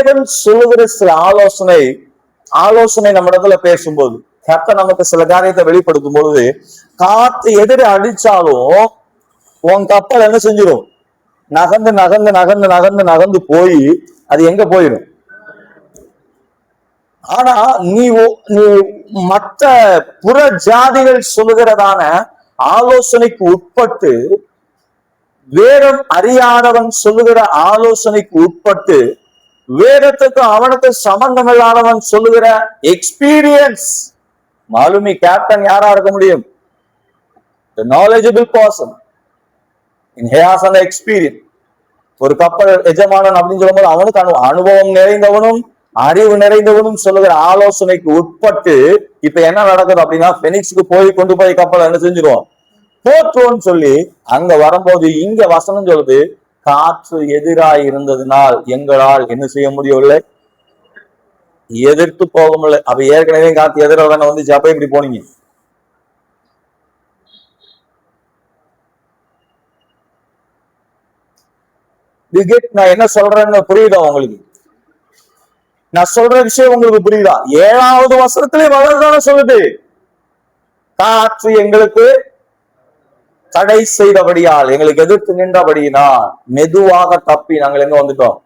தேவன் சொல்லுகிற சில ஆலோசனை நம்ம இடத்துல பேசும்போது, கர்த்தர் நமக்கு சில காரியத்தை வெளிப்படுத்தும் பொழுது, காத்து எதிர அடிச்சாலும் உன் கப்பல் என்ன செஞ்சிடும்? நகர்ந்து நகர்ந்து நகர்ந்து நகர்ந்து நகர்ந்து போய் அது எங்க போயிடும்? ஆனா நீ மற்ற புற ஜாதிகள் சொல்லுகிறதான ஆலோசனைக்கு உட்பட்டு, வேதம் அறியாதவன் சொல்லுகிற ஆலோசனைக்கு உட்பட்டு, வேதத்துக்கு அவனுக்கு சம்பந்தம் இல்லாதவன் சொல்லுகிற எக்ஸ்பீரியன்ஸ், மாலுமி கேப்டன் யாரா இருக்க முடியும்? The knowledgeable person in has an experience. ஒரு கப்பல் எஜமானன் அப்படின்னு சொல்லும்போது அவனுக்கு அனுபவம் நிறைந்தவனும் அறிவு நிறைந்தவனும் சொல்லுகிற ஆலோசனைக்கு உட்பட்டு இப்ப என்ன நடக்குது அப்படின்னா, பெனிக்ஸ்க்கு போய் கொண்டு போய் கப்பல் என்ன செஞ்சிருவோம்? போற்றோன்னு சொல்லி அங்க வரும்போது இங்க வசனம் சொல்லுது, காற்று எதிராய் இருந்ததுனால் எங்களால் என்ன செய்ய முடியவில்லை? எதிர்த்து போக முடியல. அப்ப ஏற்கனவே காத்து எதிராக தானே வந்துச்சு, அப்ப இப்படி போனீங்க? நான் என்ன சொல்றேன்னு புரியுதா உங்களுக்கு? நான் சொல்ற விஷயம் உங்களுக்கு புரியுதா? 7வது வசனத்திலே வளர்தான சொல்லுது, காற்று எங்களுக்கு தடை செய்தபடியால், எங்களுக்கு எதிர்த்து நின்றபடியினால் மெதுவாக தப்பி நாங்கள் எங்க வந்துட்டோம்?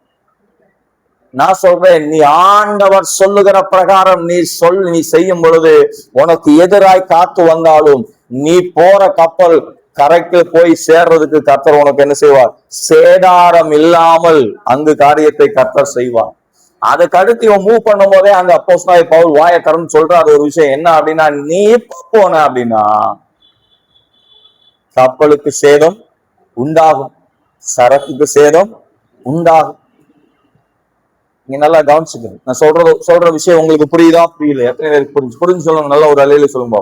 நான் சொல்றேன், நீ ஆண்டவர் சொல்லுகிற பிரகாரம் நீ செய்யும் பொழுது, உனக்கு எதிராய் காத்து வந்தாலும் நீ போற கப்பல் கரைக்கு போய் சேர்றதுக்கு கர்த்தர் உனக்கு என்ன செய்வார்? சேதாரம் இல்லாமல் அங்கு காரியத்தை கர்த்தர் செய்வார். அதுக்கு அடுத்து இவன் மூவ் பண்ணும் போதே அங்க அப்போஸ்தலனாகிய பவுல் வாயை திறந்து சொல்றாரு ஒரு விஷயம். என்ன அப்படின்னா, நீ எப்ப போன அப்படின்னா கப்பலுக்கு சேதம் உண்டாகும், சரக்குக்கு சேதம் உண்டாகும். நீங்க நல்லா கவனிச்சுக்கணும். நான் சொல்ற விஷயம் உங்களுக்கு புரியுதா புரியல? எத்தனை பேருக்கு புரிஞ்சு சொல்லுங்க. நல்ல ஒரு அலையில சொல்லுங்க.